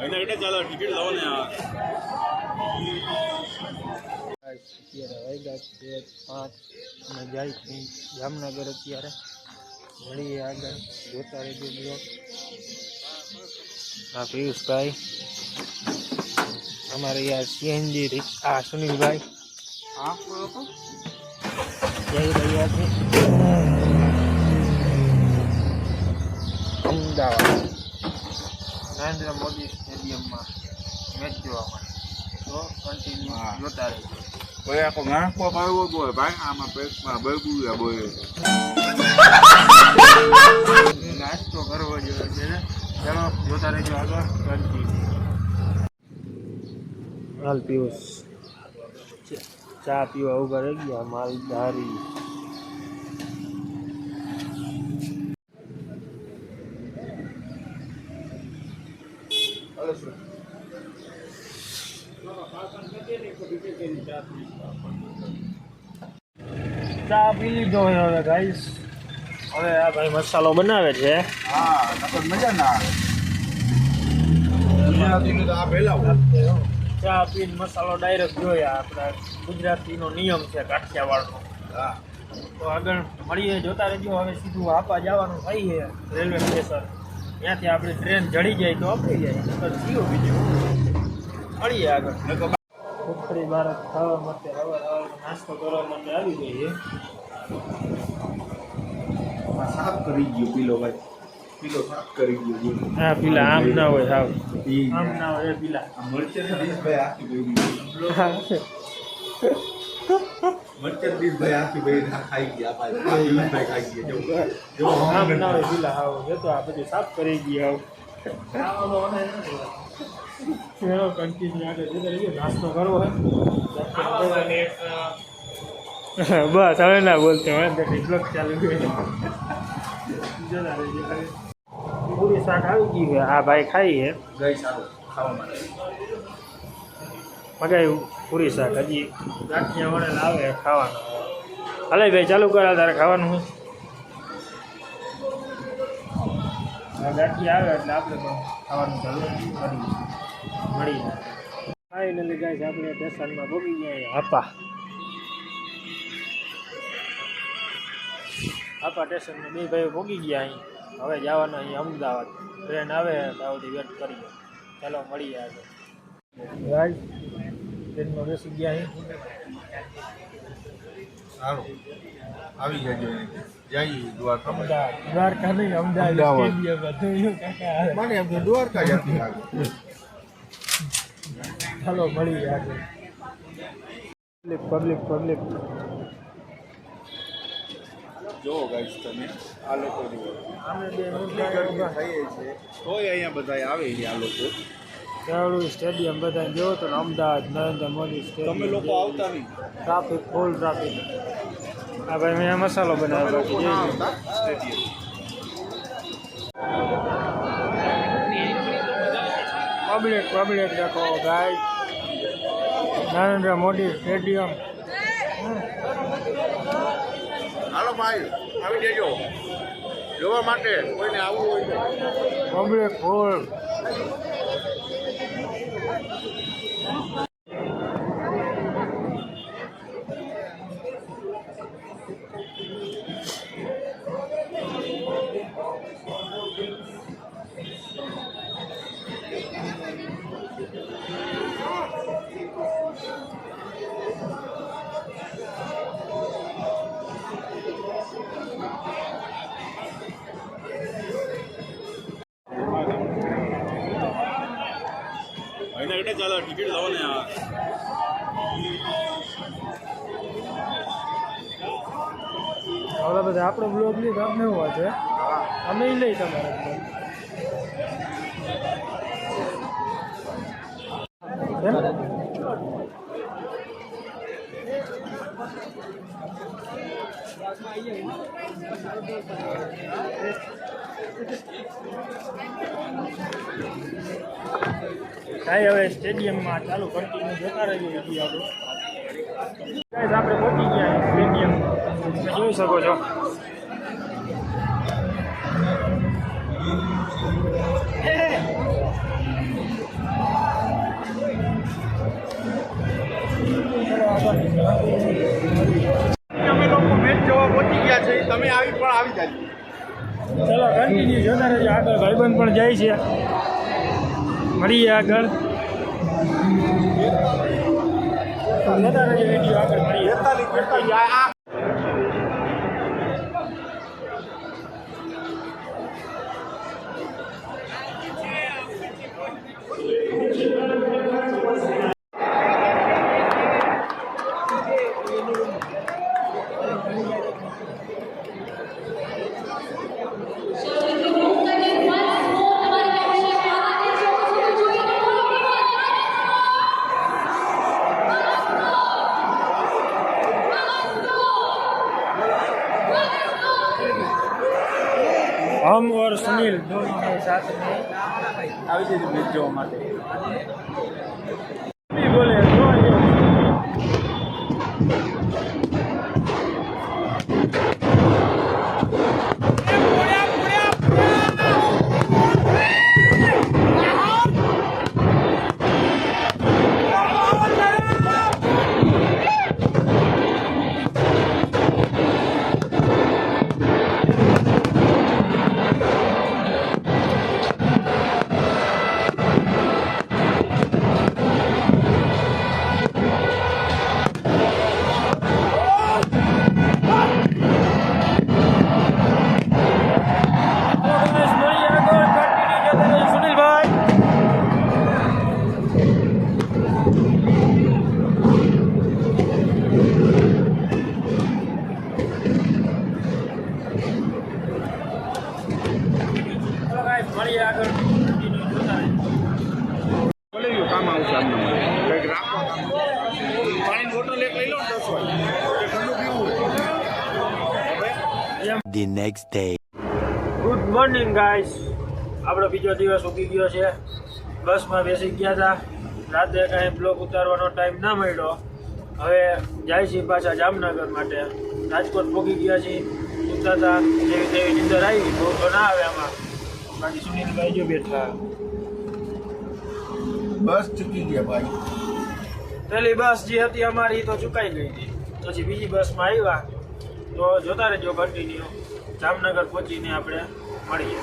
અત્યારે વાગ્યા છે 5 અને જાય જામનગર અત્યારે મળીએ આગળ જોતા રહેજો બ્લોગ. આ પિયુષભાઈ અમારે યાર સીએનજી સુનિલભાઈ જઈ રહ્યા છે અમદાવાદ નરેન્દ્ર મોદી સ્ટેડિયમમાં મેચ જોવા માટે. તો કન્ટિન્યુ જોતા રહેજો. કોઈ આખો નાખવા આવ્યો હોય ભાઈ આમાં પેટમાં બળબુયા બોલે નાસ્તો કરવો જોઈએ છે. ચાલો જોતા રહેજો આગળ કન્ટિન્યુ. હાલ પિયુષ ચા પીવા ઉભા રહી ગયા માલધારી. ચા પી લીધો હોય હવે ગાઈસ. હવે આ ભાઈ મસાલો બનાવે છે. હા મજા ના આવે. ચા પીને મસાલો ડાયરેક્ટ જોયા. આપણા ગુજરાતીનો નિયમ છે કાઠિયાવાડનો. હા તો આગળ મળીએ જોતા રહેજો. હવે સીધું હાપા જવાનું થાય છે રેલવે સ્ટેશન. ત્યાંથી આપણી ટ્રેન જડી જાય તો આપી જાય જીવો બીજું. મળીએ આગળ. ઉત્તરી ભારત ખાવા માટે હવે નાસ્તો કરવા માટે આવી ગઈ છે. સાફ કરી ગયો પીલો ભાઈ. પીલો સાફ કરી ગયો. હા પીલા આમ ના હોય સાવ આમ ના હોય પીલા. મર્ચન્ડીઝભાઈ આખી ભાઈ આખી ભાઈ ખાઈ ગયા ભાઈ ખાઈ ગયા. આમ ના હોય પીલા હાવ જતો આ બધું સાફ કરી ગયા. કન્ટિન્યુ આગળ જતા રહીએ. નાસ્તો કરવો હોય બસ હવે ના બોલતો બ્લોગ ચાલુ જતા રહીએ. પૂરી શાક આવી ગયું. આ ભાઈ ખાઈ છે ગઈ સારું ખાવા માટે મગાવ્યું પૂરી શાક. હજી ગાંઠિયા વળેલા આવે ખાવાનું. હાલે ભાઈ ચાલુ કરા તારે ખાવાનું હોય. ગાંઠિયા આવે એટલે આપણે પણ ખાવાનું ચાલુ કરીએ. મળી ફાઇનલી ગાઈસ આપણે સ્ટેશનમાં પહોંચી ગયા. હાપા સ્ટેશનમાં બે ભાઈઓ પહોંચી ગયા. અહીં હવે જવાના અહીં અમદાવાદ. ટ્રેન આવે ત્યાં સુધી વેટ કરીએ. ચાલો મળીએ આગળ. ગાઈસ ટ્રેનમાં બેસી ગયા અહીં. સારું આવી જજો. જઈએ દ્વારકા. દ્વારકા નહીં અમદાવાદ. મને એમ દ્વારકા જતી લાગે. ચાલો મળીએ આગળ. પબ્લિક જો ગાઈસ તમે આ લોકો જુઓ. અમે બે થઈએ છે તોય અહીંયા બધા આવે છે આ લોકો. કેવડું સ્ટેડિયમ બધા જોવો તો અમદાવાદ નરેન્દ્ર મોદી સ્ટેડિયમ. તમે લોકો આવતા નહીં. Traffic full traffic. હા ભાઈ મેં મસાલો બનાવ્યો છે. પબ્લિક દેખો ગાય નરેન્દ્ર મોદી સ્ટેડિયમ. હાલો ભાઈ આવી જજો જોવા માટે. કોઈને આવવું હોય તો પબ્લિક ફૂલ. ચાલો ટિકિટ લાવો ને યાર. હવે બધા આપણો બ્લોગ લઈ તો આપણે હોવા છે. અમે લઈ તમારા કાંઈ હવે સ્ટેડિયમમાં ચાલુ કન્ટિન્યુ જતા રહીએ. હજી આપણે આપણે પહોંચી ગયા સ્ટેડિયમ. જોઈ શકો છો કન્ટિન્યુ જોતા રહેજો. આગળ ભાઈબંધ પણ જાય છે. મળીએ આગળ. જોતા રહેજો વિડીયો આગળ મળીએ. हम और सुनील दोनों के साथ में આવી જઈએ મેચ જોવા માટે. બોલે મળીએ આગળ. બોલી ગયું કામ આવશે આમને કંઈક રાખો. પાણીની બોટલ એક લઈ લો ને 10 વાગે. ઠંડુ પીવું. The next day. Good morning guys. આપણો બીજો દિવસ ઉગી ગયો છે. બસમાં બેસી ગયા હતા. રાતે કાંઈ બ્લોગ ઉતારવાનો ટાઈમ ના મળ્યો. હવે જાય છે પાછા જામનગર માટે. રાજકોટ પહોંચી ગયા છીએ. ઉતરતા હતા જેવી તેવી નીંદર આવી. બહુ તો ના આવે આમાં. બાકી સુનિલભાઈ જો બેઠા. બસ ચૂકી ગયા ભાઈ. પેલી બસ જે હતી અમારી તો ચુકાઈ ગઈ હતી. પછી બીજી બસમાં આવ્યા. તો જોતા રહેજો કન્ટિન્યુ. જામનગર પહોંચીને આપણે મળીએ.